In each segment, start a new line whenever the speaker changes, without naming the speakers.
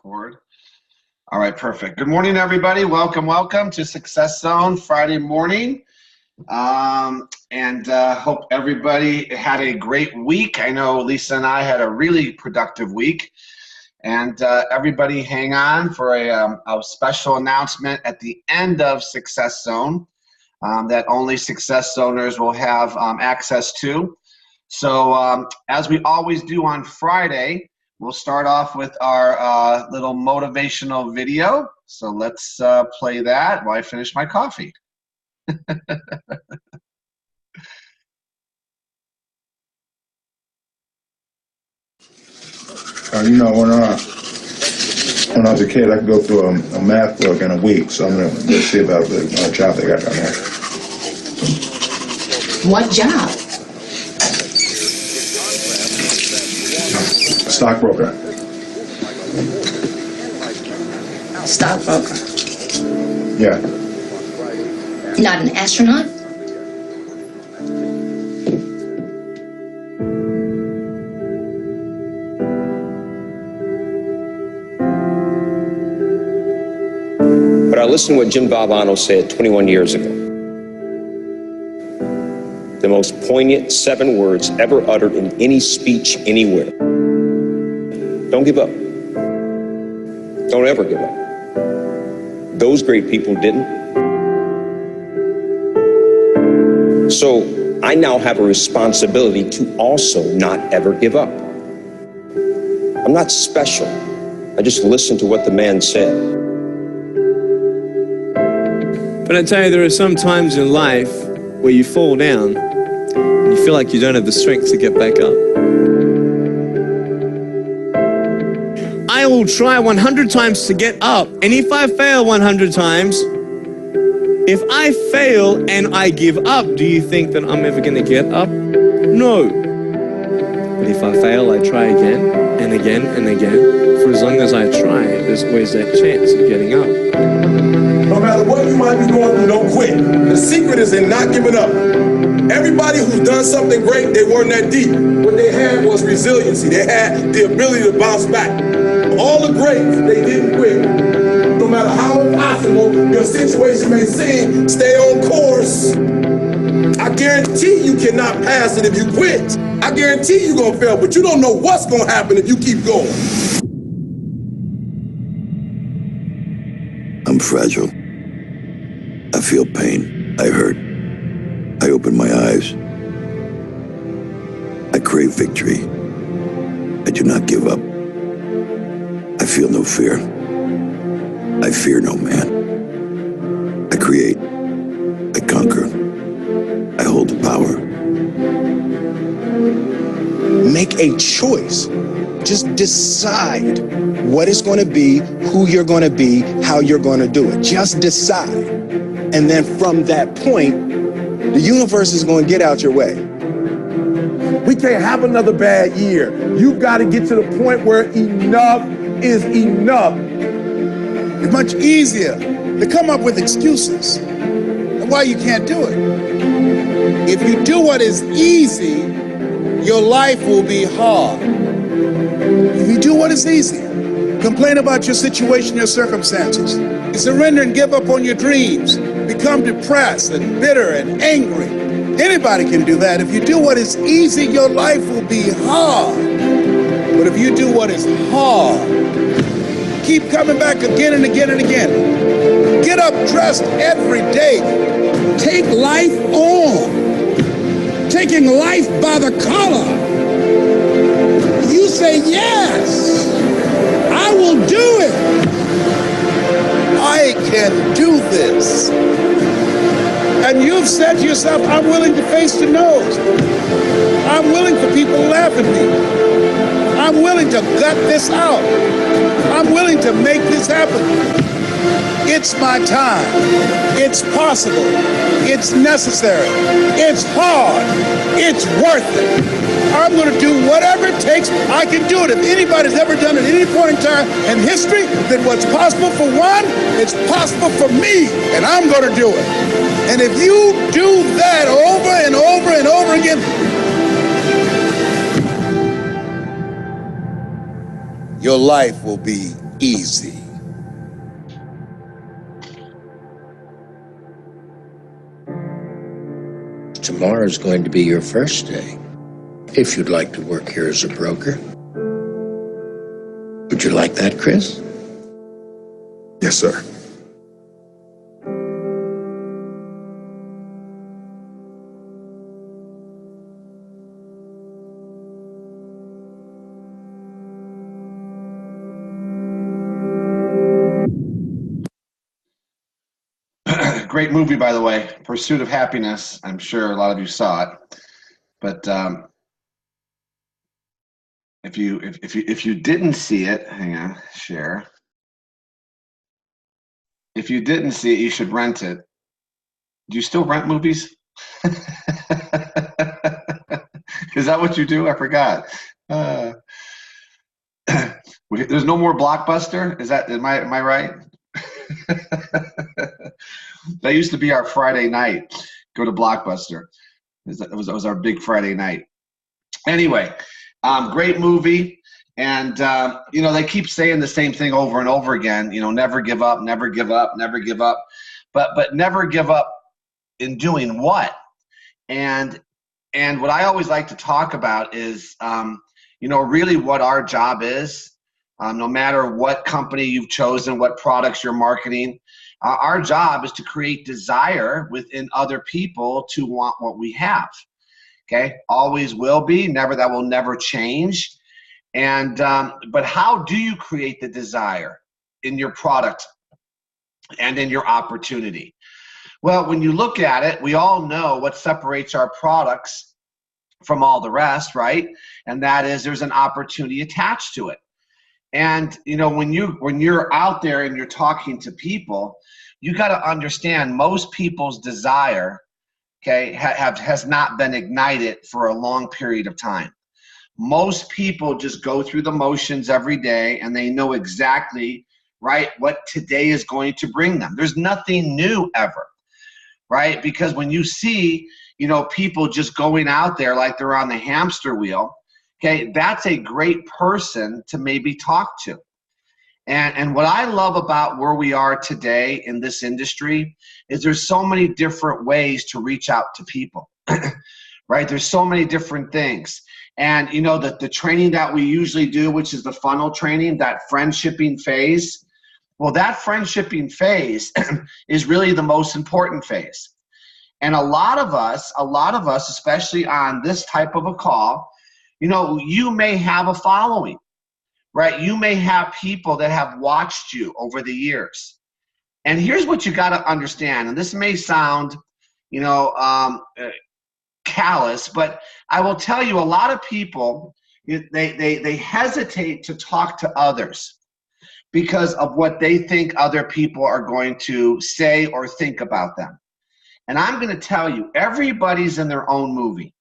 record. All right, perfect. Good morning, everybody. Welcome to Success Zone Friday morning. Hope everybody had a great week. I know Lisa and I had a really productive week. And everybody hang on for a special announcement at the end of Success Zone that only Success Zoners will have access to. So as we always do on Friday, we'll start off with our little motivational video. So let's play that while I finish my coffee.
You know, when I was a kid, I could go through a math book in a week. So I'm going to see about the job they got down there.
What job?
Stockbroker.
Stockbroker.
Yeah.
Not an astronaut?
But I listened to what Jim Valvano said 21 years ago. The most poignant 7 words ever uttered in any speech anywhere. Don't give up. Don't ever give up. Those great people didn't. So I now have a responsibility to also not ever give up. I'm not special. I just listened to what the man said.
But I tell you, there are some times in life where you fall down and you feel like you don't have the strength to get back up. I will try 100 times to get up, and if I fail 100 times, if I fail and I give up, do you think that I'm ever going to get up? No. But if I fail, I try again and again and again. For as long as I try, there's always that chance of getting up.
No matter what you might be going through, don't quit. The secret is in not giving up. Everybody who's done something great, they weren't that deep. What they had was resiliency. They had the ability to bounce back. All the greats, they didn't quit. No matter how impossible your situation may seem, stay on course. I guarantee you cannot pass it if you quit. I guarantee you're going to fail, but you don't know what's going to happen if you keep going.
I'm fragile. I feel pain. I hurt. I open my eyes. I crave victory. I do not give up. I feel no fear. I fear no man. I create. I conquer. I hold the power.
Make a choice. Just decide what it's going to be, who you're going to be, how you're going to do it. Just decide. And then from that point, the universe is going to get out your way.
We can't have another bad year. You've got to get to the point where enough is enough.
It's much easier to come up with excuses and why you can't do it. If you do what is easy, your life will be hard. If you do what is easy, complain about your situation, your circumstances, surrender and give up on your dreams, become depressed and bitter and angry. Anybody can do that. If you do what is easy, your life will be hard. But if you do what is hard, keep coming back again and again and again. Get up dressed every day. Take life on. Taking life by the collar. You say, yes, I will do it. I can do this. And you've said to yourself, I'm willing to face the no's. I'm willing for people to laugh at me. I'm willing to gut this out. I'm willing to make this happen. It's my time. It's possible. It's necessary. It's hard. It's worth it. I'm going to do whatever it takes. I can do it. If anybody's ever done it at any point in time in history, then what's possible for one, it's possible for me, and I'm going to do it. And if you do that over and over and over again, your life will be easy.
Tomorrow's going to be your first day. If you'd like to work here as a broker. Would you like that, Chris?
Yes, sir.
Great movie, by the way, Pursuit of Happiness. I'm sure a lot of you saw it, but if you didn't see it, hang on, share. If you didn't see it, you should rent it. Do you still rent movies? Is that what you do? I forgot. There's no more Blockbuster. Am I right? That used to be our Friday night. Go to Blockbuster. It was our big Friday night. Anyway, great movie. And, they keep saying the same thing over and over again, never give up, never give up, never give up. But never give up in doing what? And what I always like to talk about is, really what our job is. No matter what company you've chosen, what products you're marketing, our job is to create desire within other people to want what we have. Okay, always will be. That will never change. And but how do you create the desire in your product and in your opportunity? Well, when you look at it, we all know what separates our products from all the rest, right? And that is there's an opportunity attached to it. And when you're out there and you're talking to people, you got to understand most people's desire, okay, has not been ignited for a long period of time. Most people just go through the motions every day and they know exactly, right, what today is going to bring them. There's nothing new ever, right? Because when you see, people just going out there like they're on the hamster wheel, okay, that's a great person to maybe talk to. And what I love about where we are today in this industry is there's so many different ways to reach out to people, right? There's so many different things. And the training that we usually do, which is the funnel training, that friendshipping phase, well, that friendshipping phase is really the most important phase. And a lot of us, especially on this type of a call, you may have a following, right? You may have people that have watched you over the years. And here's what you got to understand, and this may sound, callous, but I will tell you a lot of people, they hesitate to talk to others because of what they think other people are going to say or think about them. And I'm going to tell you, everybody's in their own movie.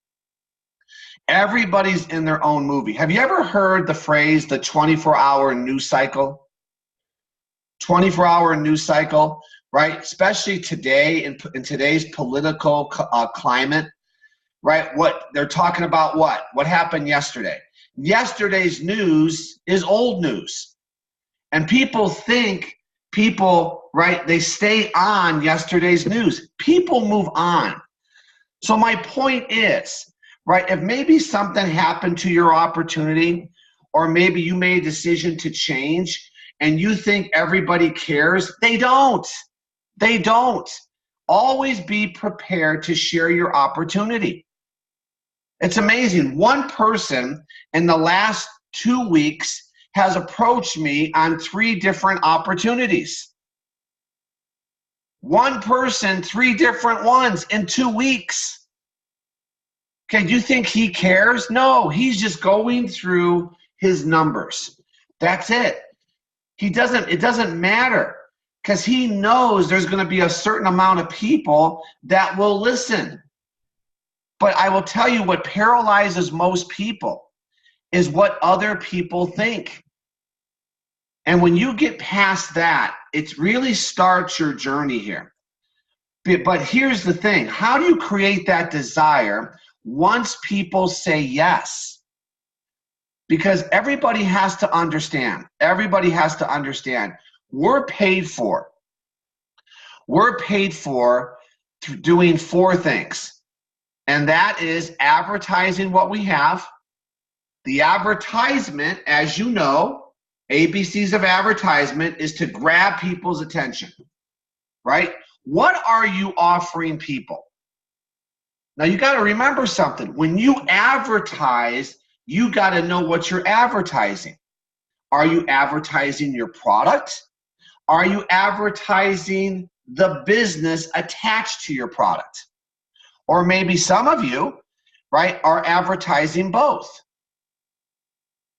Everybody's in their own movie. Have you ever heard the phrase, the 24-hour news cycle? 24-hour news cycle, right? Especially today, in today's political climate, right? What they're talking about, what happened yesterday? Yesterday's news is old news. And people think, right, they stay on yesterday's news. People move on. So my point is, right, if maybe something happened to your opportunity, or maybe you made a decision to change and you think everybody cares, they don't. They don't. Always be prepared to share your opportunity. It's amazing. One person in the last 2 weeks has approached me on 3 different opportunities. One person, 3 different ones in 2 weeks. Okay, do you think he cares? No, he's just going through his numbers. That's it. It doesn't matter, because he knows there's going to be a certain amount of people that will listen. But I will tell you, what paralyzes most people is what other people think. And when you get past that, it really starts your journey here. But here's the thing. How do you create that desire once people say yes? Because everybody has to understand. Everybody has to understand. We're paid for. We're paid for doing 4 things. And that is advertising what we have. The advertisement, as you know, ABCs of advertisement is to grab people's attention, right? What are you offering people? Now you got to remember something. When you advertise, you got to know what you're advertising. Are you advertising your product? Are you advertising the business attached to your product? Or maybe some of you, right, are advertising both.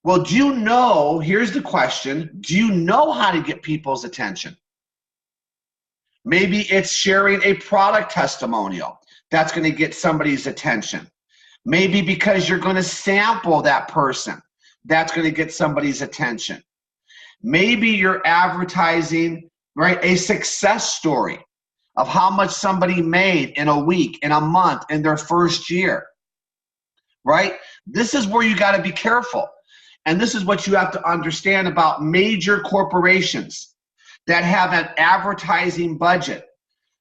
Well, do you know, here's the question, do you know how to get people's attention? Maybe it's sharing a product testimonial that's going to get somebody's attention. Maybe because you're going to sample that person, that's going to get somebody's attention. Maybe you're advertising, right, a success story of how much somebody made in a week, in a month, in their first year, right? This is where you got to be careful. And this is what you have to understand about major corporations that have an advertising budget.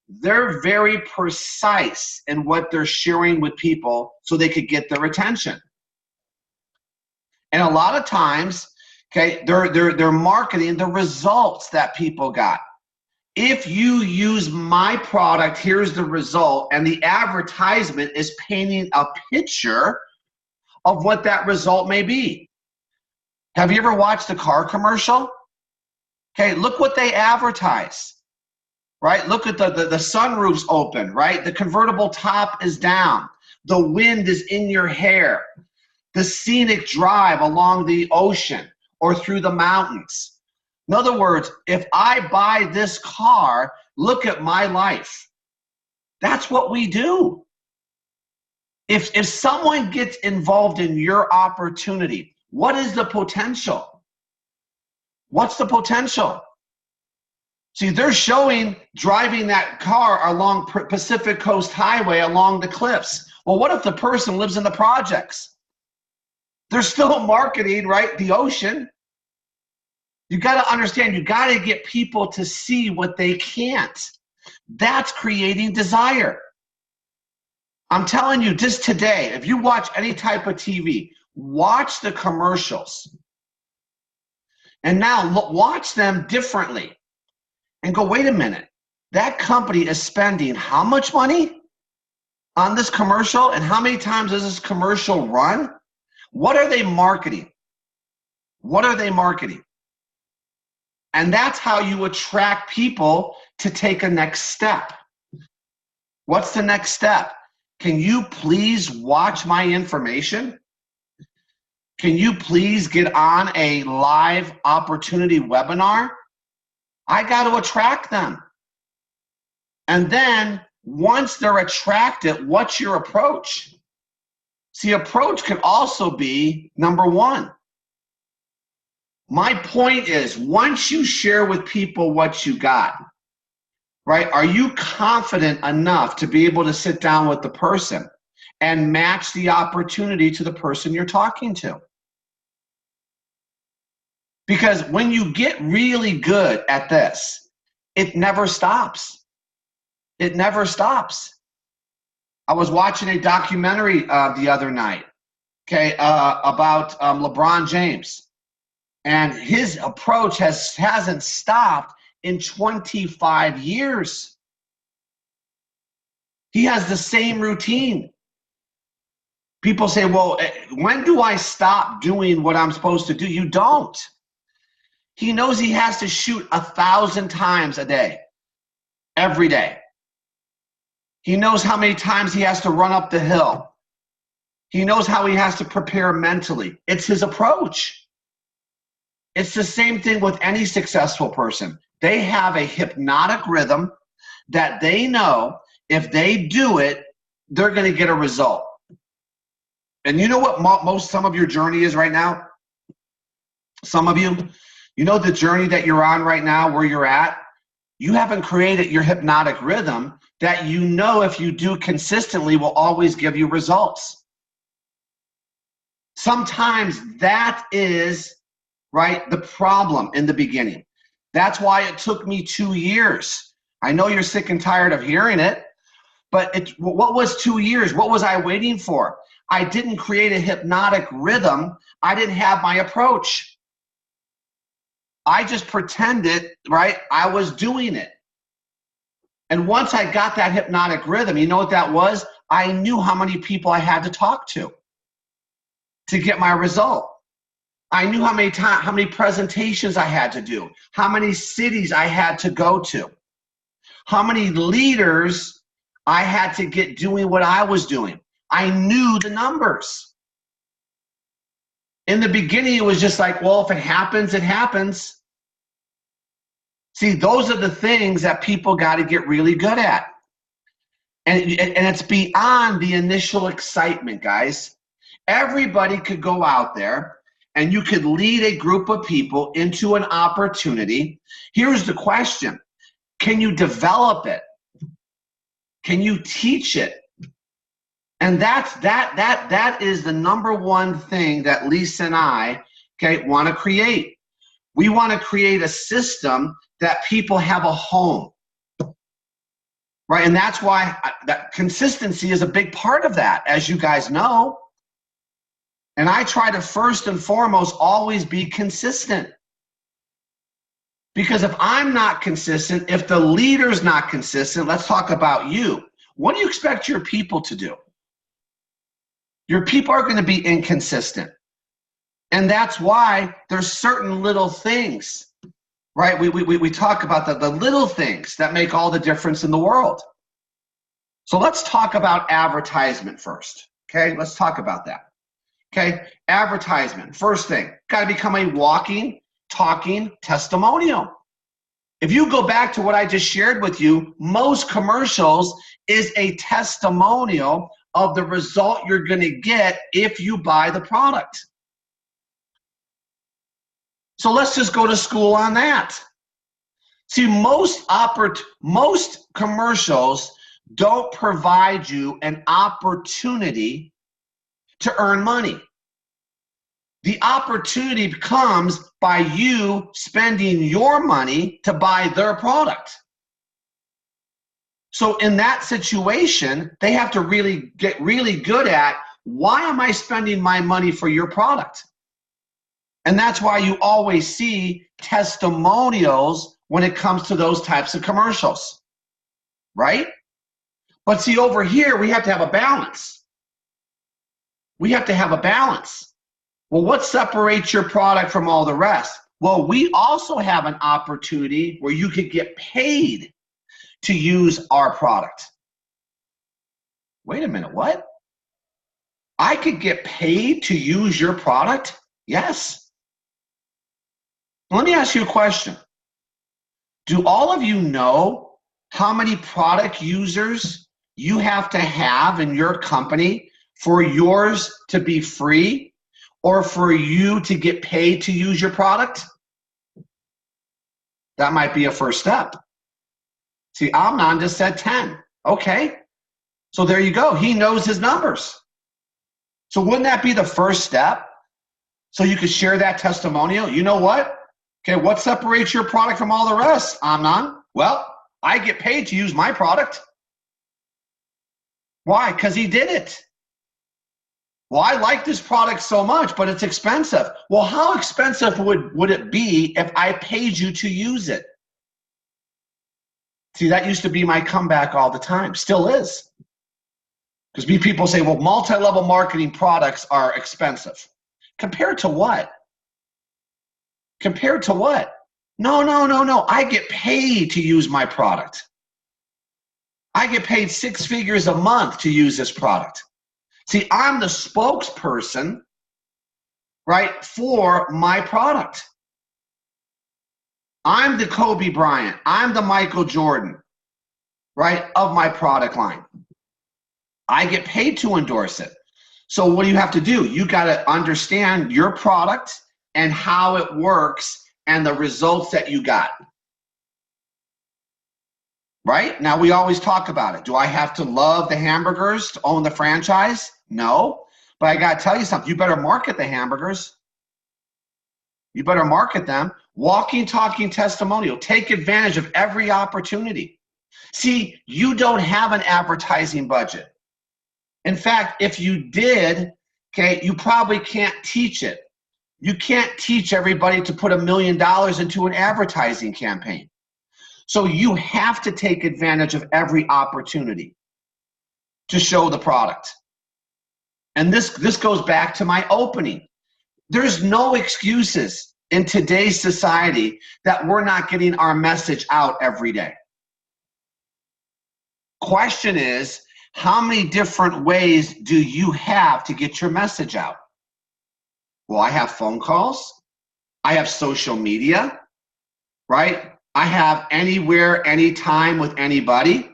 They're very precise in what they're sharing with people so they could get their attention. And a lot of times, okay, they're marketing the results that people got. If you use my product, here's the result, and the advertisement is painting a picture of what that result may be. Have you ever watched a car commercial? Okay, look what they advertise, right? Look at the sunroof's open, right? The convertible top is down. The wind is in your hair. The scenic drive along the ocean or through the mountains. In other words, if I buy this car, look at my life. That's what we do. If someone gets involved in your opportunity, what is the potential? What's the potential? See, they're showing driving that car along Pacific Coast Highway along the cliffs. Well, what if the person lives in the projects? They're still marketing, right, the ocean. You got to understand, you got to get people to see what they can't. That's creating desire. I'm telling you, just today, if you watch any type of TV, watch the commercials. And now watch them differently. And go, wait a minute. That company is spending how much money on this commercial? And how many times does this commercial run? What are they marketing? What are they marketing? And that's how you attract people to take a next step. What's the next step? Can you please watch my information? Can you please get on a live opportunity webinar? I got to attract them. And then once they're attracted, what's your approach? See, approach can also be number one. My point is, once you share with people what you got, right, are you confident enough to be able to sit down with the person and match the opportunity to the person you're talking to? Because when you get really good at this, it never stops. It never stops. I was watching a documentary the other night, okay, about LeBron James. And his approach hasn't stopped in 25 years. He has the same routine. People say, well, when do I stop doing what I'm supposed to do? You don't. He knows he has to shoot 1,000 times a day, every day. He knows how many times he has to run up the hill. He knows how he has to prepare mentally. It's his approach. It's the same thing with any successful person. They have a hypnotic rhythm that they know if they do it, they're going to get a result. And you know what some of your journey is right now? Some of you, you know the journey that you're on right now, where you're at? You haven't created your hypnotic rhythm that you know if you do consistently will always give you results. Sometimes that is, right, the problem in the beginning. That's why it took me 2 years. I know you're sick and tired of hearing it, but what was 2 years? What was I waiting for? I didn't create a hypnotic rhythm. I didn't have my approach. I just pretended, right, I was doing it. And once I got that hypnotic rhythm, you know what that was? I knew how many people I had to talk to get my result. I knew how many presentations I had to do, how many cities I had to go to, how many leaders I had to get doing what I was doing. I knew the numbers. In the beginning, it was just like, well, if it happens, it happens. See, those are the things that people got to get really good at. And it's beyond the initial excitement, guys. Everybody could go out there and you could lead a group of people into an opportunity. Here's the question. Can you develop it? Can you teach it? And that is the number one thing that Lisa and I, okay, want to create. We want to create a system that people have a home, right? And that's why that consistency is a big part of that, as you guys know. And I try to first and foremost always be consistent. Because if I'm not consistent, if the leader's not consistent, let's talk about you. What do you expect your people to do? Your people are going to be inconsistent. And that's why there's certain little things, right? We talk about the little things that make all the difference in the world. So let's talk about advertisement first, okay? Let's talk about that, okay? Advertisement, first thing, got to become a walking, talking testimonial. If you go back to what I just shared with you, most commercials is a testimonial of the result you're going to get if you buy the product. So let's just go to school on that. See, most commercials don't provide you an opportunity to earn money. The opportunity comes by you spending your money to buy their product. So in that situation, they have to really get really good at, why am I spending my money for your product? And that's why you always see testimonials when it comes to those types of commercials, right? But see, over here, we have to have a balance. We have to have a balance. Well, what separates your product from all the rest? Well, we also have an opportunity where you could get paid to use our product. Wait a minute, what? I could get paid to use your product? Yes. Let me ask you a question. Do all of you know how many product users you have to have in your company for yours to be free or for you to get paid to use your product? That might be a first step. See, Amnon just said 10. Okay. So there you go. He knows his numbers. So wouldn't that be the first step? So you could share that testimonial. You know what? Okay, what separates your product from all the rest, Amnon? Well, I get paid to use my product. Why? Because he did it. Well, I like this product so much, but it's expensive. Well, how expensive would it be if I paid you to use it? See, that used to be my comeback all the time. Still is. Because people say, well, multi-level marketing products are expensive. Compared to what? Compared to what? No. I get paid to use my product. I get paid 6 figures a month to use this product. See, I'm the spokesperson, right, for my product. I'm the Kobe Bryant. I'm the Michael Jordan, right, of my product line. I get paid to endorse it. So what do you have to do? You got to understand your product and how it works and the results that you got. Right? Now, we always talk about it. Do I have to love the hamburgers to own the franchise? No. But I got to tell you something. You better market the hamburgers. You better market them. Walking, talking testimonial. Take advantage of every opportunity. See, you don't have an advertising budget. In fact, if you did, okay, you probably can't teach it. You can't teach everybody to put $1 million into an advertising campaign. So you have to take advantage of every opportunity to show the product. And this goes back to my opening. There's no excuses in today's society that we're not getting our message out every day. Question is, how many different ways do you have to get your message out? Well, I have phone calls. I have social media, right? I have anywhere, anytime with anybody.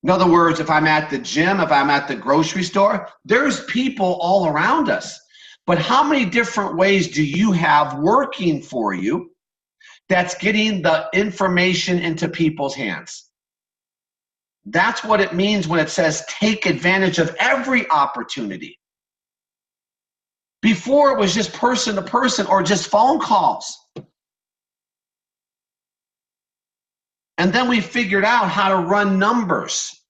In other words, if I'm at the gym, if I'm at the grocery store, there's people all around us. But how many different ways do you have working for you that's getting the information into people's hands? That's what it means when it says take advantage of every opportunity. Before it was just person to person or just phone calls. And then we figured out how to run numbers.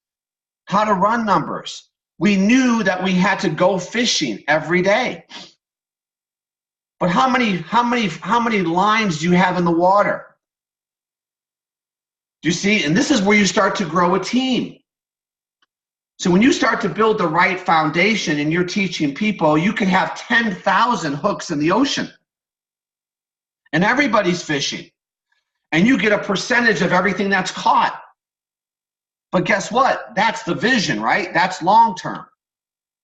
How to run numbers. We knew that we had to go fishing every day. But how many lines do you have in the water? Do you see? And this is where you start to grow a team. So when you start to build the right foundation and you're teaching people, you can have 10,000 hooks in the ocean. And everybody's fishing. And you get a percentage of everything that's caught. But guess what? That's the vision, right? That's long term.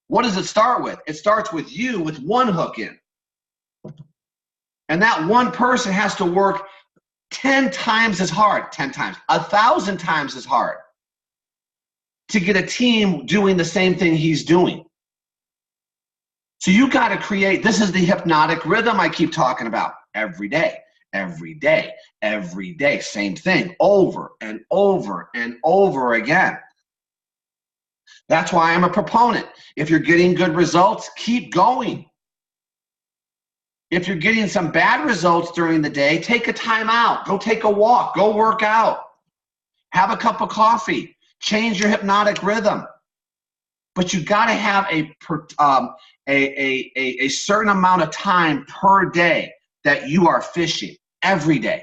What does it start with? It starts with you with one hook in. And that one person has to work 10 times as hard, 10 times, 1,000 times as hard to get a team doing the same thing he's doing. So you got to create, this is the hypnotic rhythm I keep talking about every day, every day, every day, same thing over and over and over again. That's why I'm a proponent. If you're getting good results, keep going. If you're getting some bad results during the day, take a time out. Go take a walk. Go work out. Have a cup of coffee. Change your hypnotic rhythm. But you got to have a certain amount of time per day that you are fishing every day.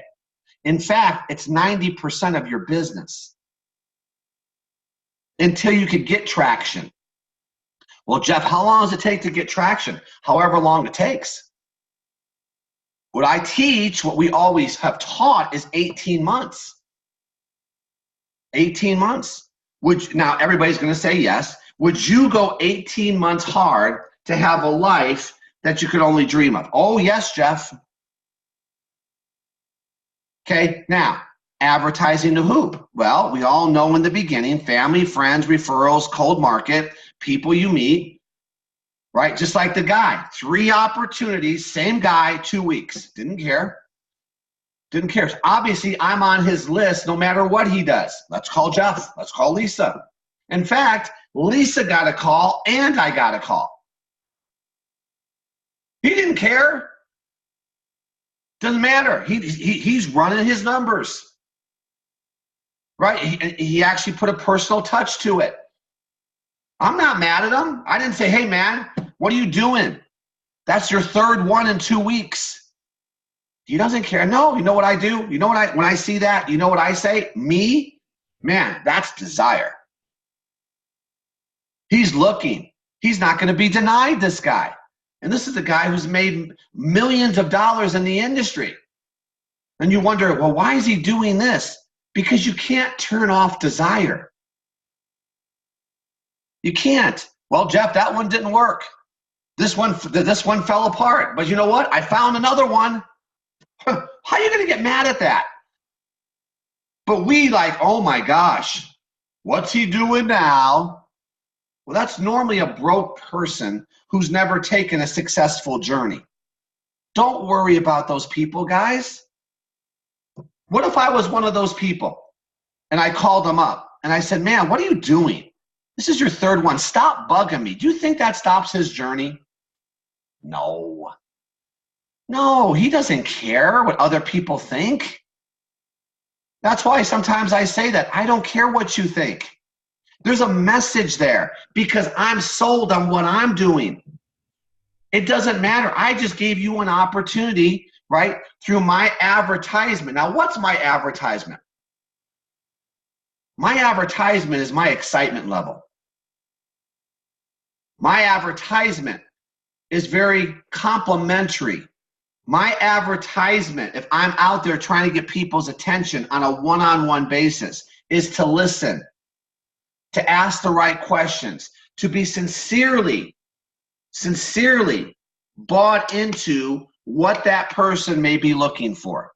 In fact, it's 90% of your business until you could get traction. Well, Jeff, how long does it take to get traction? However long it takes. What I teach, what we always have taught, is 18 months. 18 months. Now, everybody's going to say yes. Would you go 18 months hard to have a life that you could only dream of? Oh, yes, Jeff. Okay, now, advertising to who? Well, we all know in the beginning, family, friends, referrals, cold market, people you meet. Right? Just like the guy. 3 opportunities, same guy, 2 weeks. Didn't care. Didn't care. Obviously, I'm on his list no matter what he does. Let's call Jeff. Let's call Lisa. In fact, Lisa got a call and I got a call. He didn't care. Doesn't matter. He's running his numbers. Right? He actually put a personal touch to it. I'm not mad at him. I didn't say, hey, man, what are you doing? That's your 3rd one in 2 weeks. He doesn't care. No, you know what I do? You know what when I see that, you know what I say? Me? Man, that's desire. He's looking. He's not going to be denied, this guy. And this is a guy who's made millions of dollars in the industry. And you wonder, well, why is he doing this? Because you can't turn off desire. You can't. Well, Jeff, that one didn't work. This one fell apart. But you know what? I found another one. How are you going to get mad at that? But we like, oh my gosh, what's he doing now? Well, that's normally a broke person who's never taken a successful journey. Don't worry about those people, guys. What if I was one of those people and I called them up and I said, man, what are you doing? This is your third one. Stop bugging me. Do you think that stops his journey? No. No, he doesn't care what other people think. That's why sometimes I say that. I don't care what you think. There's a message there because I'm sold on what I'm doing. It doesn't matter. I just gave you an opportunity, right, through my advertisement. Now, what's my advertisement? My advertisement is my excitement level. My advertisement is very complimentary. My advertisement, if I'm out there trying to get people's attention on a one-on-one basis, is to listen, to ask the right questions, to be sincerely bought into what that person may be looking for.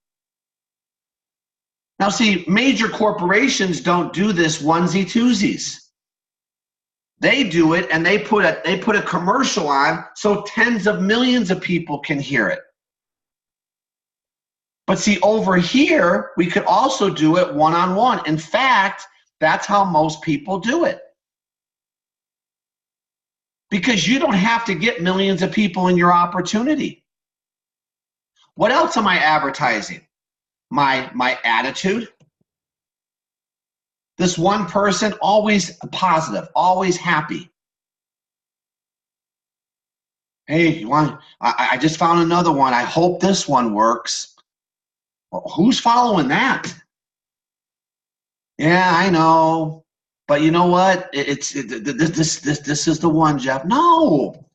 Now, see, major corporations don't do this onesie-twosies. They do it, and they put a commercial on so tens of millions of people can hear it. But see, over here, we could also do it one-on-one. In fact, that's how most people do it. Because you don't have to get millions of people in your opportunity. What else am I advertising? My attitude. This one person, always positive, always happy. Hey, I just found another one. I hope this one works. Well, who's following that? Yeah, I know. But you know what? This is the one, Jeff. No.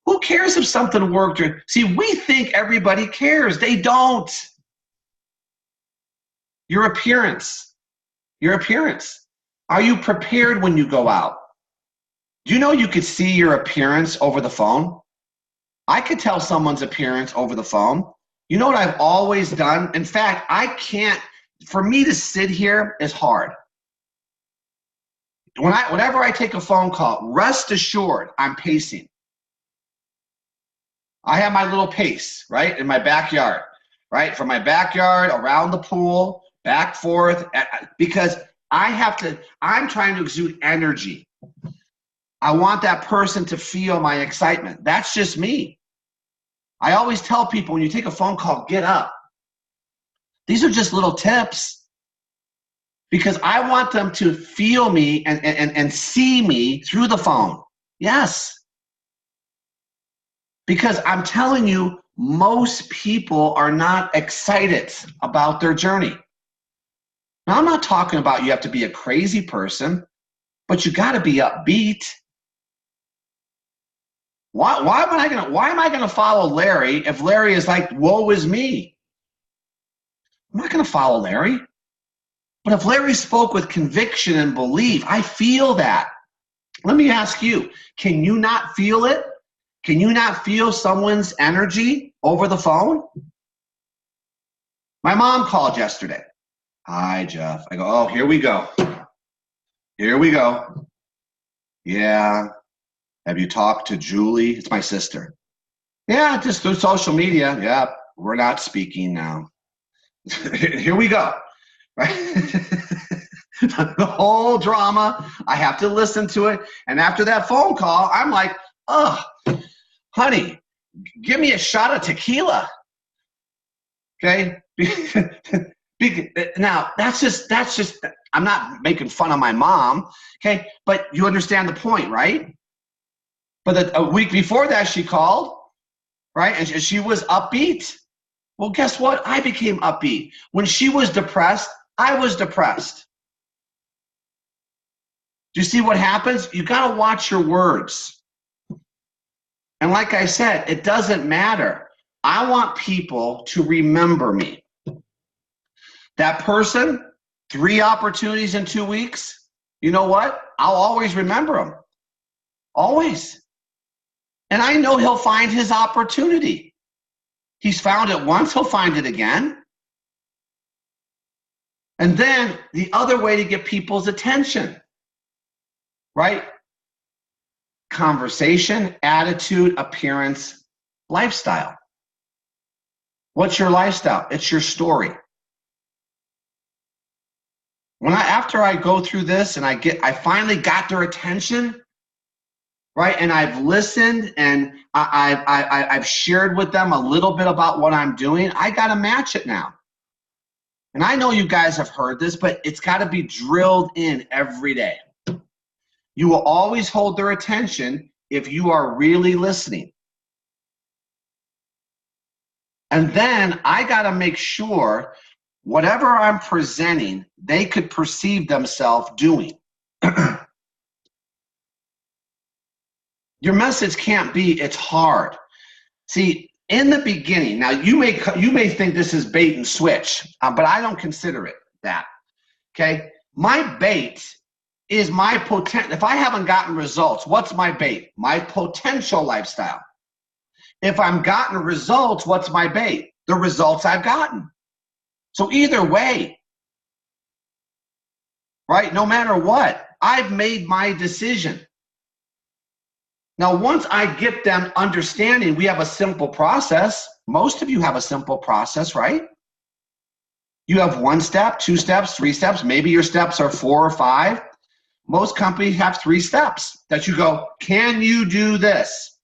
Who cares if something worked? See, we think everybody cares. They don't. Your appearance. Your appearance. Are you prepared when you go out? Do you know you could see your appearance over the phone? I could tell someone's appearance over the phone. You know what I've always done? In fact, for me to sit here is hard. Whenever I take a phone call, rest assured I'm pacing. I have my little pace, right, in my backyard, right? From my backyard, around the pool, back, forth, because I'm trying to exude energy. I want that person to feel my excitement. That's just me. I always tell people when you take a phone call, get up. These are just little tips because I want them to feel me and see me through the phone. Yes. Because I'm telling you, most people are not excited about their journey. Now, I'm not talking about you have to be a crazy person, but you got to be upbeat. Why am I gonna follow Larry if Larry is like, woe is me? I'm not gonna follow Larry. But if Larry spoke with conviction and belief, I feel that. Let me ask you, can you not feel it? Can you not feel someone's energy over the phone? My mom called yesterday. Hi, Jeff. I go, oh, here we go. Here we go. Yeah. Have you talked to Julie? It's my sister. Yeah, just through social media. Yeah, we're not speaking now. Here we go. Right? The whole drama. I have to listen to it. And after that phone call, I'm like, oh, honey, give me a shot of tequila. Okay? Now, that's just, I'm not making fun of my mom. Okay? But you understand the point, right? But a week before that, she called, right? And she was upbeat. Well, guess what? I became upbeat. When she was depressed, I was depressed. Do you see what happens? You got to watch your words. And like I said, it doesn't matter. I want people to remember me. That person, 3 opportunities in 2 weeks, you know what? I'll always remember them. Always. And I know he'll find his opportunity. He's found it once, he'll find it again. And then the other way to get people's attention, right? Conversation, attitude, appearance, lifestyle. What's your lifestyle? It's your story. After I go through this and I finally got their attention, right? And I've listened and I've shared with them a little bit about what I'm doing. I got to match it now. And I know you guys have heard this, but it's got to be drilled in every day. You will always hold their attention if you are really listening. And then I got to make sure whatever I'm presenting, they could perceive themselves doing. Your message can't be, it's hard. See, in the beginning, now you may think this is bait and switch, but I don't consider it that. Okay? My bait is my potential. If I haven't gotten results, what's my bait? My potential lifestyle. If I'm gotten results, what's my bait? The results I've gotten. So either way, right, no matter what, I've made my decision. Now, once I get them understanding, we have a simple process. Most of you have a simple process, right? You have 1 step, 2 steps, 3 steps. Maybe your steps are 4 or 5. Most companies have 3 steps that you go, can you do this?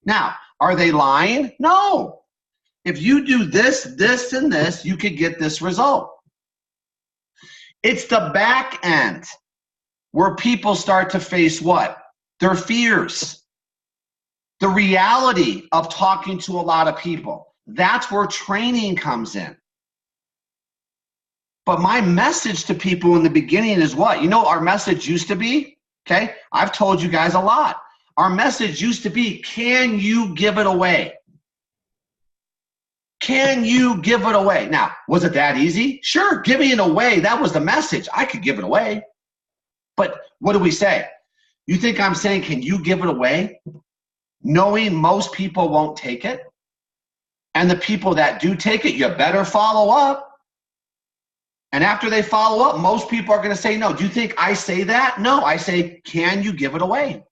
Now, are they lying? No. If you do this, this, and this, you could get this result. It's the back end where people start to face what? Their fears. The reality of talking to a lot of people. That's where training comes in. But my message to people in the beginning is what? You know what our message used to be? Okay, I've told you guys a lot. Our message used to be, can you give it away? Can you give it away? Now, was it that easy? Sure, giving it away, that was the message. I could give it away. But what do we say? You think I'm saying, can you give it away? Knowing most people won't take it. And the people that do take it, you better follow up. And after they follow up, most people are going to say no. Do you think I say that? No, I say, can you give it away?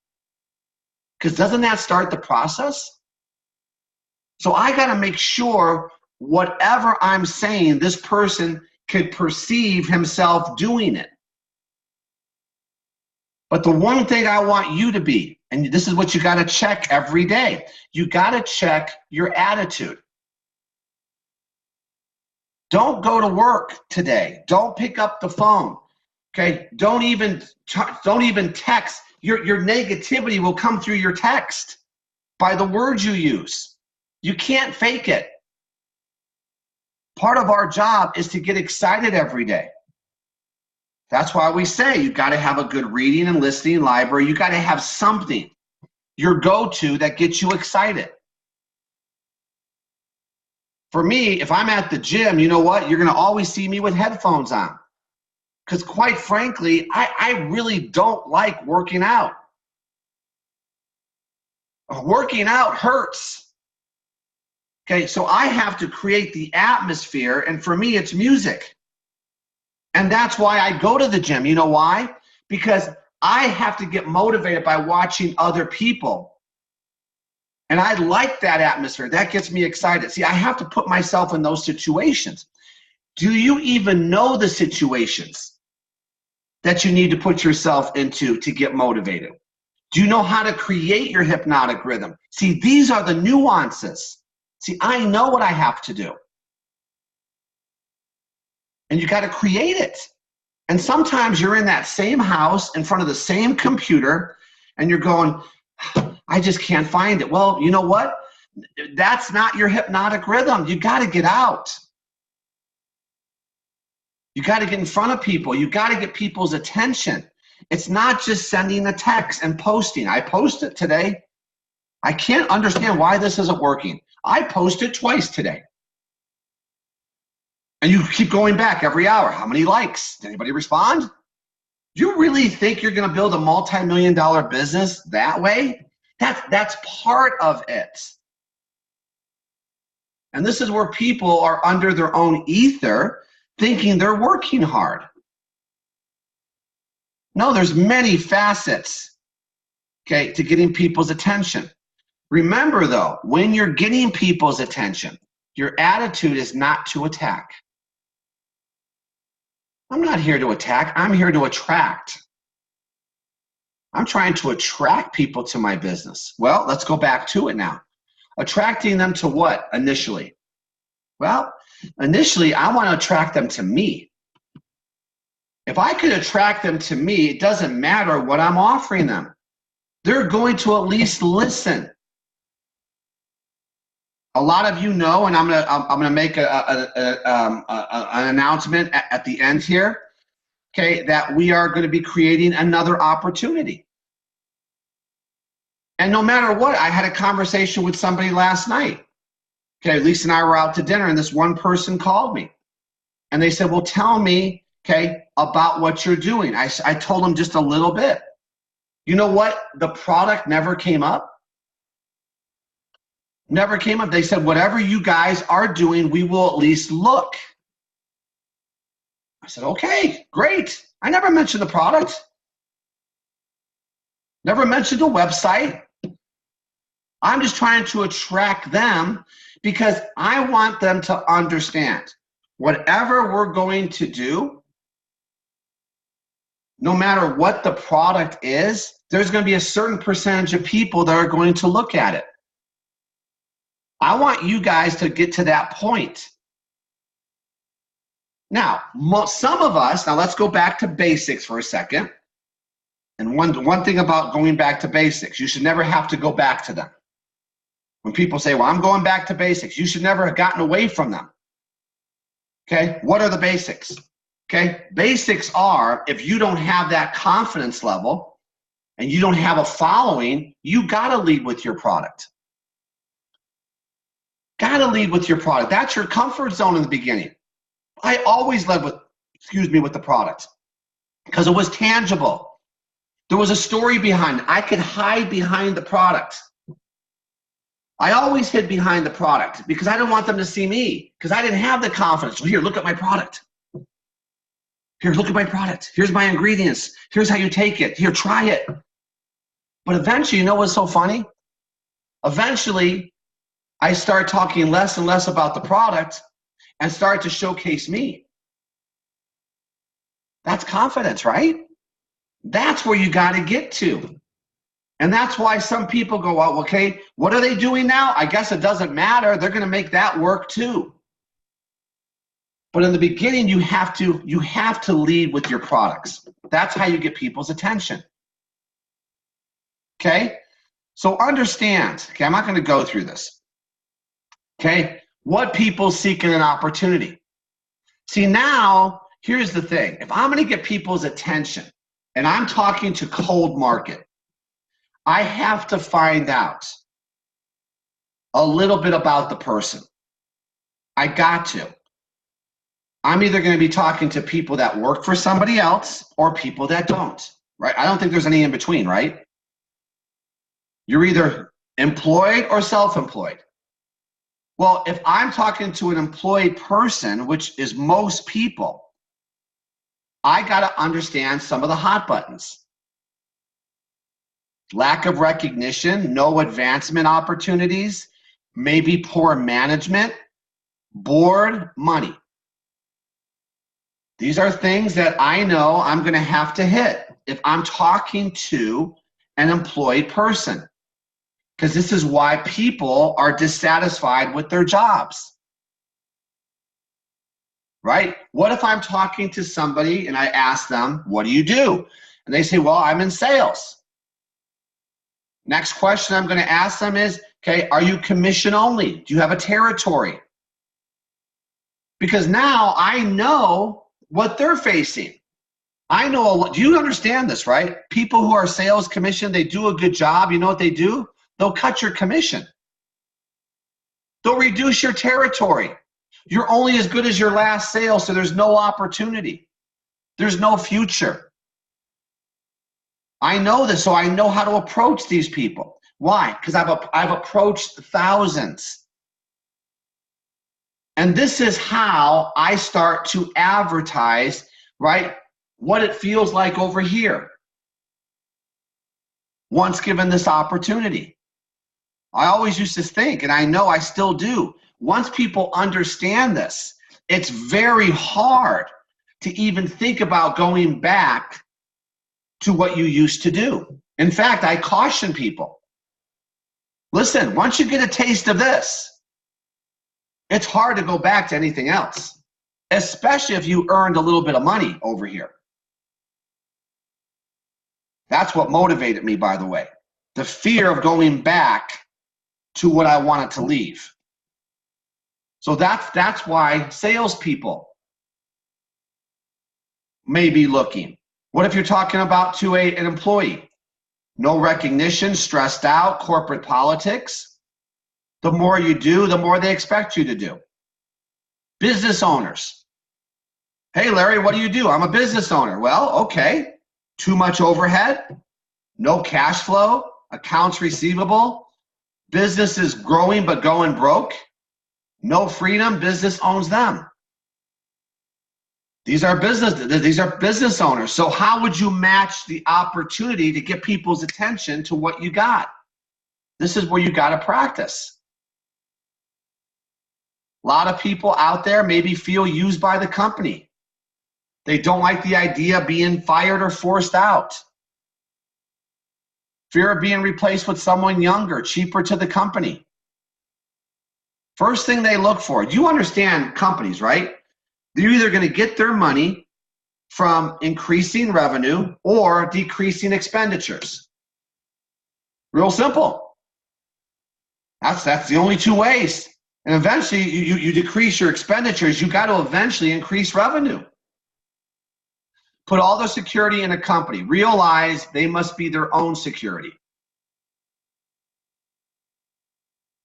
Because doesn't that start the process? So I got to make sure whatever I'm saying, this person could perceive himself doing it. But the one thing I want you to be, and this is what you got to check every day, you got to check your attitude. Don't go to work today. Don't pick up the phone. Okay? Don't even text. Your negativity will come through your text by the words you use. You can't fake it. Part of our job is to get excited every day. That's why we say you got to have a good reading and listening library. You got to have something, your go-to, that gets you excited. For me, if I'm at the gym, you know what? You're going to always see me with headphones on. Because quite frankly, I really don't like working out. Working out hurts. Okay, so I have to create the atmosphere, and for me, it's music. And that's why I go to the gym. You know why? Because I have to get motivated by watching other people. And I like that atmosphere. That gets me excited. See, I have to put myself in those situations. Do you even know the situations that you need to put yourself into to get motivated? Do you know how to create your hypnotic rhythm? See, these are the nuances. See, I know what I have to do. And you got to create it. And sometimes you're in that same house in front of the same computer and you're going, I just can't find it. Well, you know what? That's not your hypnotic rhythm. You got to get out. You got to get in front of people. You got to get people's attention. It's not just sending a text and posting. I posted today. I can't understand why this isn't working. I posted twice today. And you keep going back every hour. How many likes? Did anybody respond? Do you really think you're going to build a multi-million-dollar business that way? That's part of it. And this is where people are under their own ether, thinking they're working hard. No, there's many facets, okay, to getting people's attention. Remember, though, when you're getting people's attention, your attitude is not to attack. I'm not here to attack. I'm here to attract. I'm trying to attract people to my business. Well, let's go back to it now. Attracting them to what initially? Well, initially, I want to attract them to me. If I could attract them to me, it doesn't matter what I'm offering them. They're going to at least listen. A lot of you know, and I'm gonna make an announcement at the end here, okay, that we are going to be creating another opportunity. And no matter what, I had a conversation with somebody last night. Okay, Lisa and I were out to dinner, and this one person called me. And they said, well, tell me, okay, about what you're doing. I told them just a little bit. You know what? The product never came up. Never came up. They said, whatever you guys are doing, we will at least look. I said, okay, great. I never mentioned the product. Never mentioned the website. I'm just trying to attract them because I want them to understand whatever we're going to do, no matter what the product is, there's going to be a certain percentage of people that are going to look at it. I want you guys to get to that point. Now, some of us, now let's go back to basics for a second. And one thing about going back to basics, you should never have to go back to them. When people say, well, I'm going back to basics, you should never have gotten away from them. Okay, what are the basics? Okay, basics are, if you don't have that confidence level and you don't have a following, you gotta lead with your product. Gotta lead with your product. That's your comfort zone in the beginning. I always led with, with the product because it was tangible. There was a story behind it. I could hide behind the product. I always hid behind the product because I didn't want them to see me because I didn't have the confidence. Well, here, look at my product. Here, look at my product. Here's my ingredients. Here's how you take it. Here, try it. But eventually, you know what's so funny? Eventually, I start talking less and less about the product and start to showcase me. That's confidence, right? That's where you got to get to. And that's why some people go, well, okay, what are they doing now? I guess it doesn't matter. They're going to make that work too. But in the beginning, you have to lead with your products. That's how you get people's attention. Okay? So understand, okay, I'm not going to go through this. Okay, what people seek in an opportunity. See, now, here's the thing. If I'm going to get people's attention and I'm talking to cold market, I have to find out a little bit about the person. I got to. I'm either going to be talking to people that work for somebody else or people that don't, right? I don't think there's any in between, right? You're either employed or self-employed. Well, if I'm talking to an employed person, which is most people, I got to understand some of the hot buttons. Lack of recognition, no advancement opportunities, maybe poor management, bored, money. These are things that I know I'm going to have to hit if I'm talking to an employed person. Because this is why people are dissatisfied with their jobs. Right? What if I'm talking to somebody and I ask them, what do you do? And they say, well, I'm in sales. Next question I'm going to ask them is, okay, are you commission only? Do you have a territory? Because now I know what they're facing. I know a lot. Do you understand this, right? People who are sales commission, they do a good job. You know what they do? They'll cut your commission. They'll reduce your territory. You're only as good as your last sale, so there's no opportunity. There's no future. I know this, so I know how to approach these people. Why? Because I've approached thousands. And this is how I start to advertise, right, what it feels like over here once given this opportunity. I always used to think, and I know I still do, once people understand this, it's very hard to even think about going back to what you used to do. In fact, I caution people, listen, once you get a taste of this, it's hard to go back to anything else, especially if you earned a little bit of money over here. That's what motivated me, by the way. The fear of going back to what I wanted to leave. So that's why salespeople may be looking. What if you're talking about to an employee? No recognition, stressed out, corporate politics. The more you do, the more they expect you to do. Business owners. Hey, Larry, what do you do? I'm a business owner. Well, okay. Too much overhead, no cash flow, accounts receivable, business is growing but going broke, no freedom, business owns them. These are business owners. So how would you match the opportunity to get people's attention to what you got? This is where you got to practice. A lot of people out there maybe feel used by the company. They don't like the idea of being fired or forced out. Fear of being replaced with someone younger, cheaper to the company. First thing they look for, you understand companies, right? They're either going to get their money from increasing revenue or decreasing expenditures. Real simple. That's the only two ways. And eventually, you decrease your expenditures, you got to eventually increase revenue. Put all the security in a company. Realize they must be their own security.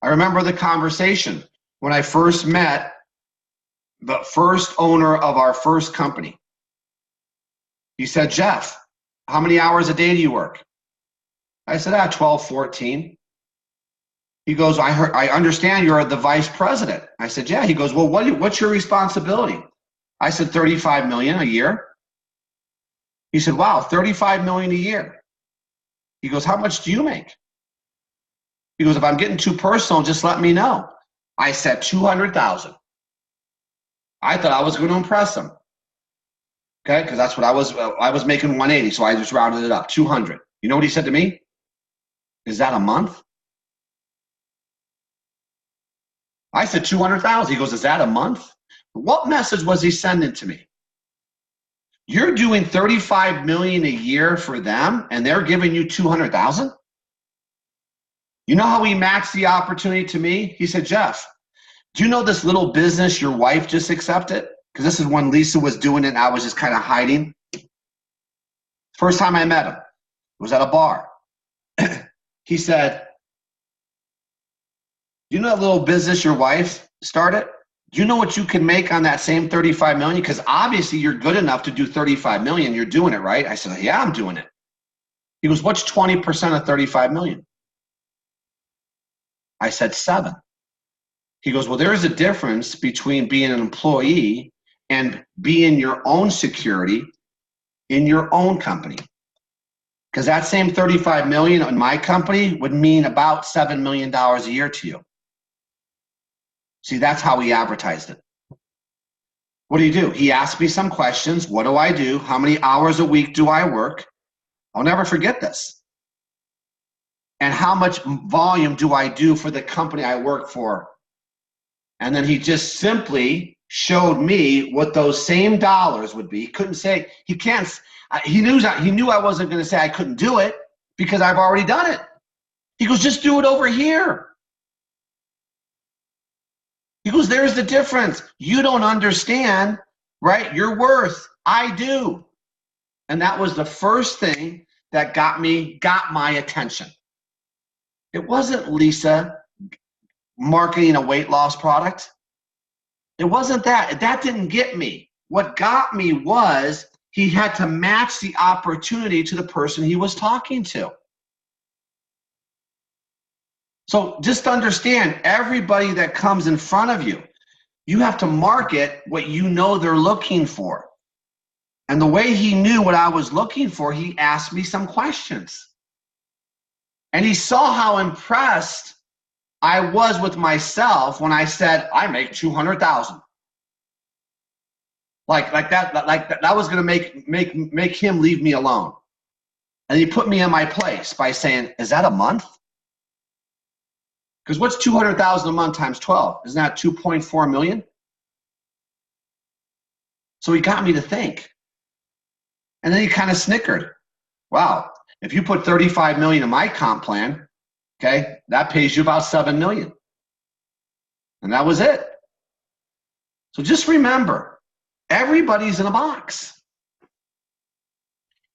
I remember the conversation when I first met the first owner of our first company. He said, Jeff, how many hours a day do you work? I said, 12, 14. He goes, I understand you're the vice president. I said, yeah. He goes, well, what's your responsibility? I said, $35 million a year. He said, wow, $35 million a year. He goes, how much do you make? He goes, if I'm getting too personal, just let me know. I said, $200,000. I thought I was going to impress him. Okay, because that's what I was making 180, so I just rounded it up, 200. You know what he said to me? Is that a month? I said 200,000. He goes, is that a month? What message was he sending to me? You're doing $35 million a year for them, and they're giving you 200,000? You know how he matched the opportunity to me? He said, Jeff, do you know this little business your wife just accepted? Because this is when Lisa was doing it, and I was just kind of hiding. First time I met him was at a bar. He said, do you know that little business your wife started? Do you know what you can make on that same $35 million? Because obviously you're good enough to do $35 million. You're doing it, right? I said, yeah, I'm doing it. He goes, what's 20% of $35 million? I said 7. He goes, well, there's a difference between being an employee and being your own security in your own company. Because that same $35 million in my company would mean about $7 million a year to you. See, that's how he advertised it. What do? He asked me some questions. What do I do? How many hours a week do I work? I'll never forget this. And how much volume do I do for the company I work for? And then he just simply showed me what those same dollars would be. He couldn't say, he knew I wasn't going to say I couldn't do it because I've already done it. He goes, just do it over here. He goes, there's the difference. You don't understand, right? Your worth. I do. And that was the first thing that got my attention. It wasn't Lisa marketing a weight loss product. It wasn't that. That didn't get me. What got me was he had to match the opportunity to the person he was talking to. So just understand, everybody that comes in front of you, you have to market what you know they're looking for. And the way he knew what I was looking for, he asked me some questions. And he saw how impressed I was with myself when I said, I make 200,000. Like that was going to make him leave me alone. And he put me in my place by saying, is that a month? Because what's 200,000 a month times 12? Isn't that 2.4 million? So he got me to think. And then he kind of snickered. Wow, if you put 35 million in my comp plan, okay, that pays you about 7 million. And that was it. So just remember, everybody's in a box.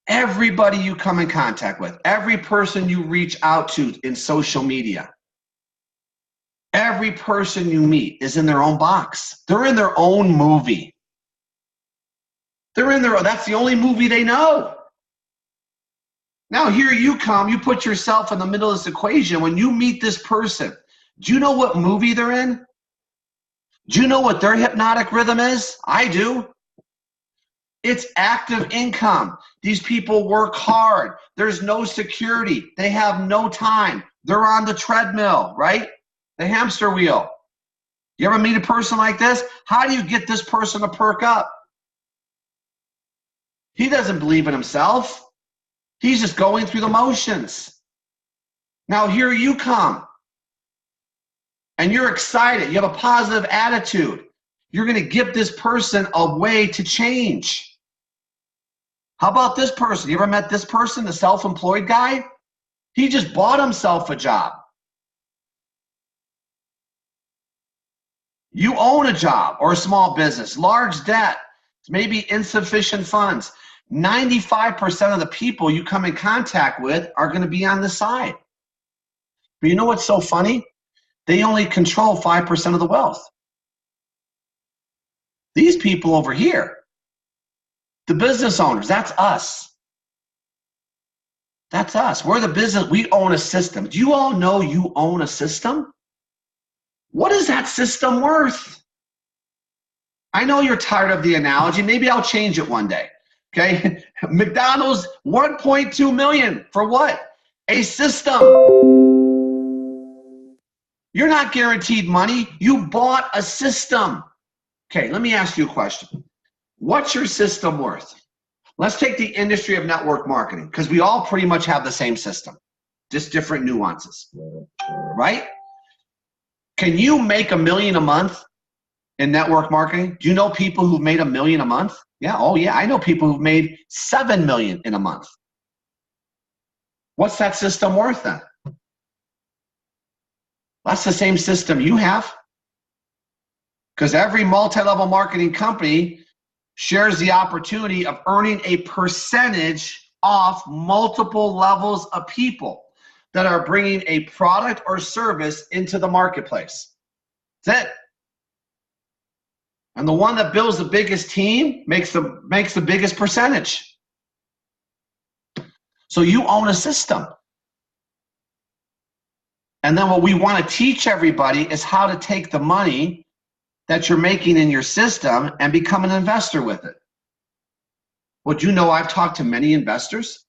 Everybody you come in contact with, every person you reach out to in social media, every person you meet is in their own box. They're in their own movie. That's the only movie they know. Now here you come, you put yourself in the middle of this equation. When you meet this person, do you know what movie they're in? Do you know what their hypnotic rhythm is? I do. It's active income. These people work hard. There's no security. They have no time. They're on the treadmill, right? The hamster wheel. You ever meet a person like this? How do you get this person to perk up? He doesn't believe in himself. He's just going through the motions. Now here you come. And you're excited. You have a positive attitude. You're going to give this person a way to change. How about this person? You ever met this person, the self-employed guy? He just bought himself a job. You own a job or a small business, large debt, maybe insufficient funds. 95% of the people you come in contact with are going to be on the side. But you know what's so funny? They only control 5% of the wealth. These people over here, the business owners, that's us. That's us. We're the business. We own a system. Do you all know you own a system? What is that system worth? I know you're tired of the analogy. Maybe I'll change it one day. Okay? McDonald's, 1.2 million. For what? A system. You're not guaranteed money. You bought a system. Okay, let me ask you a question. What's your system worth? Let's take the industry of network marketing, because we all pretty much have the same system, just different nuances, right? Can you make $1 million a month in network marketing? Do you know people who've made $1 million a month? Yeah, oh yeah, I know people who've made 7 million in a month. What's that system worth then? That's the same system you have. Because every multi-level marketing company shares the opportunity of earning a percentage off multiple levels of people that are bringing a product or service into the marketplace. That's it. And the one that builds the biggest team makes the biggest percentage. So you own a system. And then what we want to teach everybody is how to take the money that you're making in your system and become an investor with it. Well, do you know I've talked to many investors?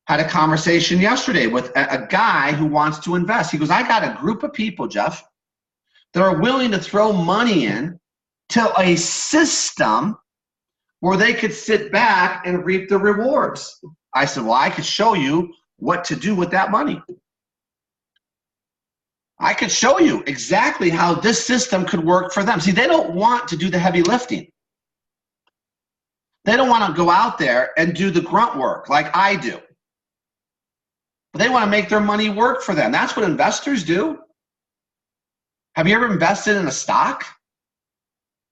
Had a conversation yesterday with a guy who wants to invest. He goes, I got a group of people, Jeff, that are willing to throw money in to a system where they could sit back and reap the rewards. I said, well, I could show you what to do with that money. I could show you exactly how this system could work for them. See, they don't want to do the heavy lifting. They don't want to go out there and do the grunt work like I do. But they want to make their money work for them. That's what investors do. Have you ever invested in a stock?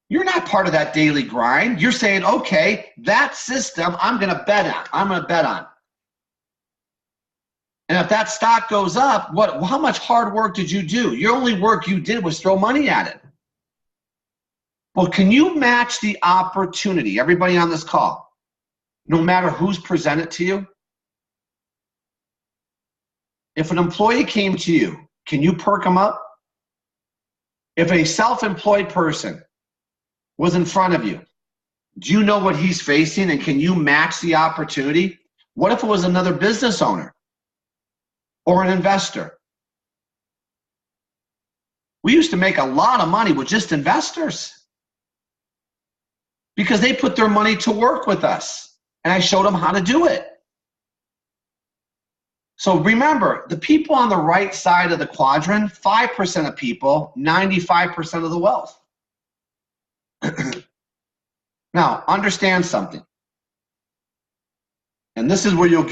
You're not part of that daily grind. You're saying, okay, that system I'm going to bet on. I'm going to bet on. And if that stock goes up, how much hard work did you do? Your only work you did was throw money at it. Well, can you match the opportunity, everybody on this call, no matter who's presented to you? If an employee came to you, can you perk them up? If a self-employed person was in front of you, do you know what he's facing and can you match the opportunity? What if it was another business owner? Or an investor? We used to make a lot of money with just investors. because they put their money to work with us, and I showed them how to do it. So remember, the people on the right side of the quadrant, 5% of people, 95% of the wealth. Now, understand something. And this is where you'll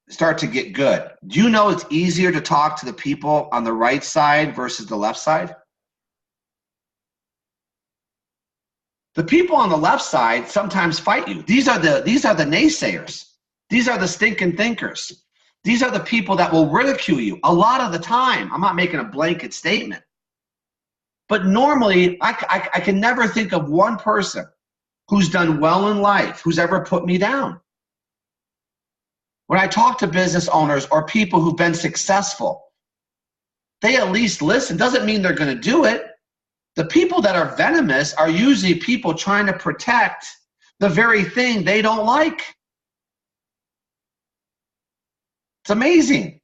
start to get good. Do you know it's easier to talk to the people on the right side versus the left side? The people on the left side sometimes fight you. These are the naysayers. These are the stinking thinkers. These are the people that will ridicule you a lot of the time. I'm not making a blanket statement. But normally, I can never think of one person who's done well in life, who's ever put me down. When I talk to business owners or people who've been successful, they at least listen. Doesn't mean they're going to do it. The people that are venomous are usually people trying to protect the very thing they don't like. It's amazing.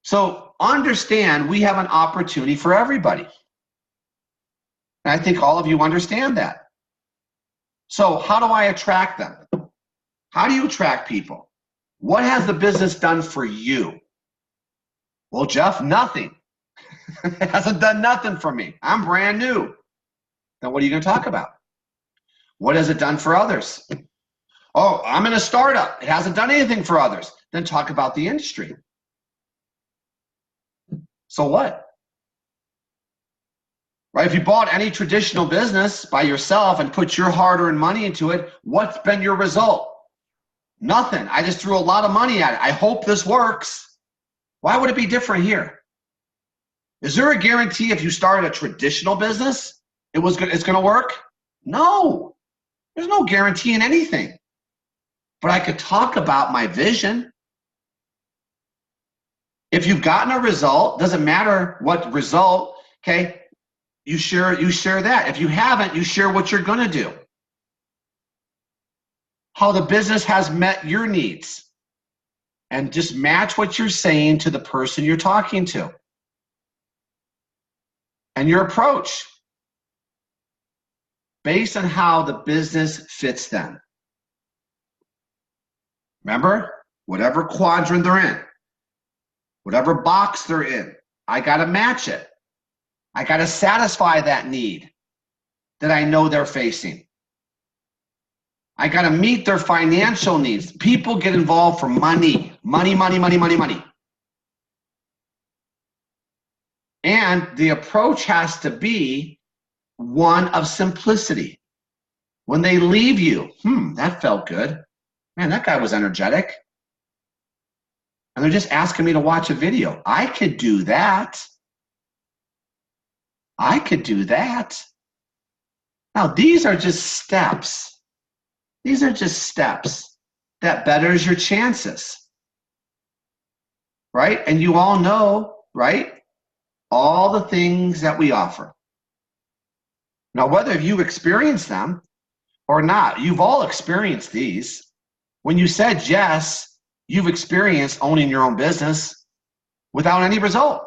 So understand, we have an opportunity for everybody. And I think all of you understand that. So how do I attract them? How do you attract people? What has the business done for you? Well, Jeff, nothing. It hasn't done nothing for me. I'm brand new. Then what are you going to talk about? What has it done for others? Oh, I'm in a startup. It hasn't done anything for others. Then talk about the industry. So what? Right? If you bought any traditional business by yourself and put your hard-earned money into it, what's been your result? Nothing. I just threw a lot of money at it. I hope this works. Why would it be different here? Is there a guarantee if you started a traditional business, it's going to work? No. There's no guarantee in anything. But I could talk about my vision. If you've gotten a result, doesn't matter what result, okay, you share that. If you haven't, you share what you're going to do. How the business has met your needs. And just match what you're saying to the person you're talking to. And your approach. Based on how the business fits them. Remember, whatever quadrant they're in, whatever box they're in, I got to match it. I got to satisfy that need that I know they're facing. I got to meet their financial needs. People get involved for money. Money, money, money, money, money. And the approach has to be one of simplicity. When they leave you, that felt good. Man, that guy was energetic. And they're just asking me to watch a video. I could do that. I could do that. Now, these are just steps. These are just steps that betters your chances. Right? And you all know, right? All the things that we offer. Now, whether you've experienced them or not, you've all experienced these. When you said yes, you've experienced owning your own business without any result.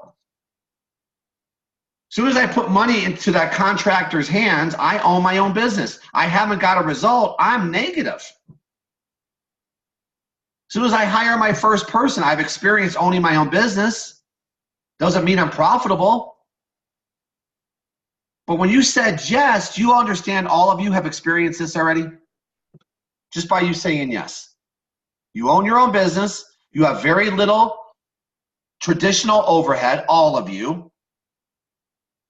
As soon as I put money into that contractor's hands, I own my own business. I haven't got a result, I'm negative. As soon as I hire my first person, I've experienced owning my own business. Doesn't mean I'm profitable. But when you said yes, do you understand all of you have experienced this already? Just by you saying yes. You own your own business. You have very little traditional overhead, all of you.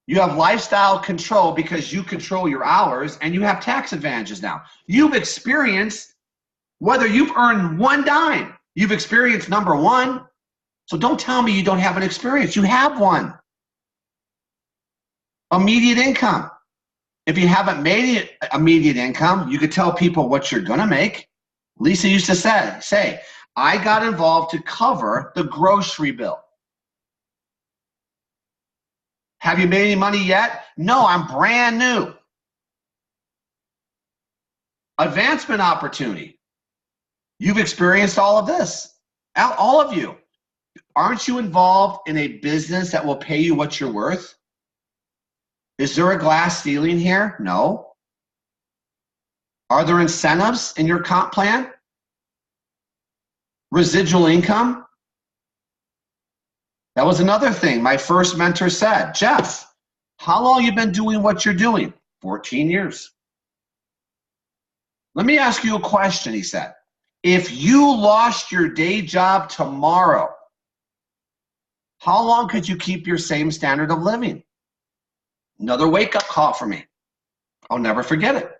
You have lifestyle control because you control your hours, and you have tax advantages now. You've experienced, whether you've earned one dime, you've experienced number one. So don't tell me you don't have an experience. You have one. Immediate income. If you haven't made it immediate income, you could tell people what you're going to make. Lisa used to say, I got involved to cover the grocery bill. Have you made any money yet? No, I'm brand new. Advancement opportunity. You've experienced all of this. All of you. Aren't you involved in a business that will pay you what you're worth? Is there a glass ceiling here? No. Are there incentives in your comp plan? Residual income? That was another thing my first mentor said. Jeff, how long have you been doing what you're doing? 14 years. Let me ask you a question, he said. If you lost your day job tomorrow, how long could you keep your same standard of living? Another wake-up call for me. I'll never forget it.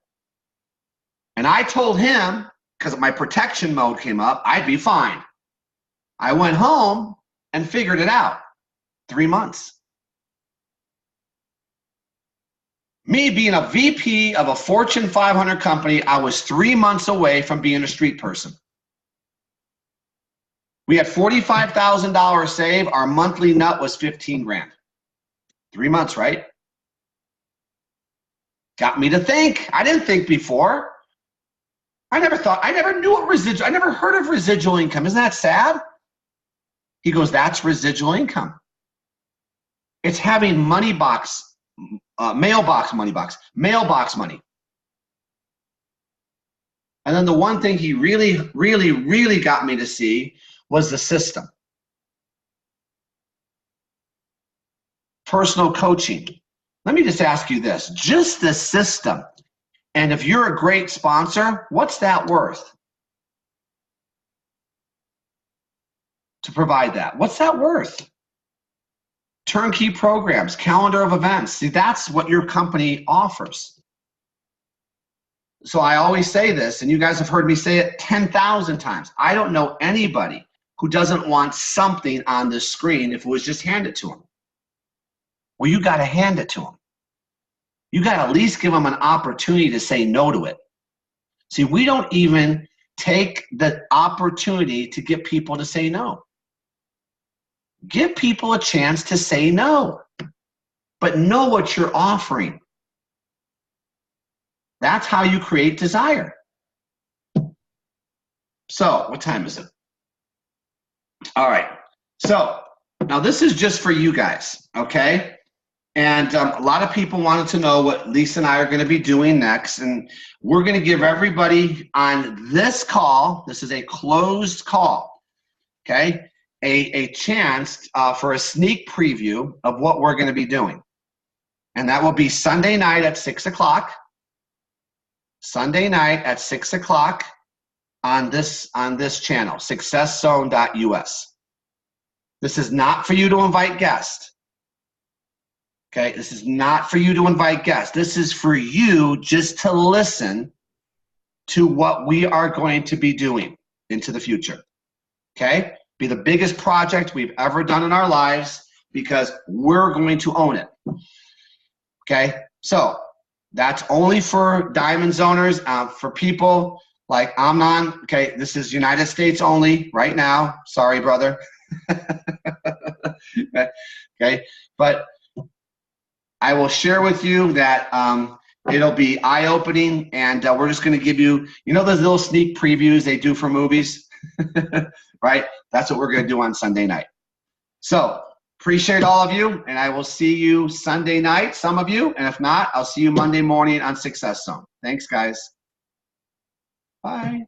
And I told him, because my protection mode came up, I'd be fine. I went home and figured it out. 3 months. Me being a VP of a Fortune 500 company, I was 3 months away from being a street person. We had $45,000 saved. Our monthly nut was 15 grand. 3 months, right? Got me to think. I didn't think before. I never knew what residual, I never heard of residual income. Isn't that sad? He goes, that's residual income. It's having mailbox money. And then the one thing he really got me to see was the system. Personal coaching. Let me just ask you this, just the system. And if you're a great sponsor, what's that worth? To provide that, what's that worth? Turnkey programs, calendar of events. See, that's what your company offers. So I always say this, and you guys have heard me say it 10,000 times. I don't know anybody who doesn't want something on the screen if it was just handed to them. Well, you got to hand it to them. You got to at least give them an opportunity to say no to it. See, we don't even take the opportunity to get people to say no. Give people a chance to say no, but know what you're offering. That's how you create desire. So, what time is it? All right. So, now this is just for you guys, okay? And a lot of people wanted to know what Lisa and I are going to be doing next. And we're going to give everybody on this call, this is a closed call, okay, a chance for a sneak preview of what we're going to be doing. And that will be Sunday night at 6 o'clock. Sunday night at 6 o'clock on this channel, successzone.us. This is not for you to invite guests. Okay, this is not for you to invite guests. This is for you just to listen to what we are going to be doing into the future. Okay, be the biggest project we've ever done in our lives because we're going to own it. Okay, so that's only for Diamonds owners, for people like Amnon. Okay, this is United States only right now. Sorry, brother. Okay, but I will share with you that it'll be eye-opening, and we're just going to give you, you know those little sneak previews they do for movies? Right? That's what we're going to do on Sunday night. So, appreciate all of you, and I will see you Sunday night, some of you, and if not, I'll see you Monday morning on Success Zone. Thanks, guys. Bye.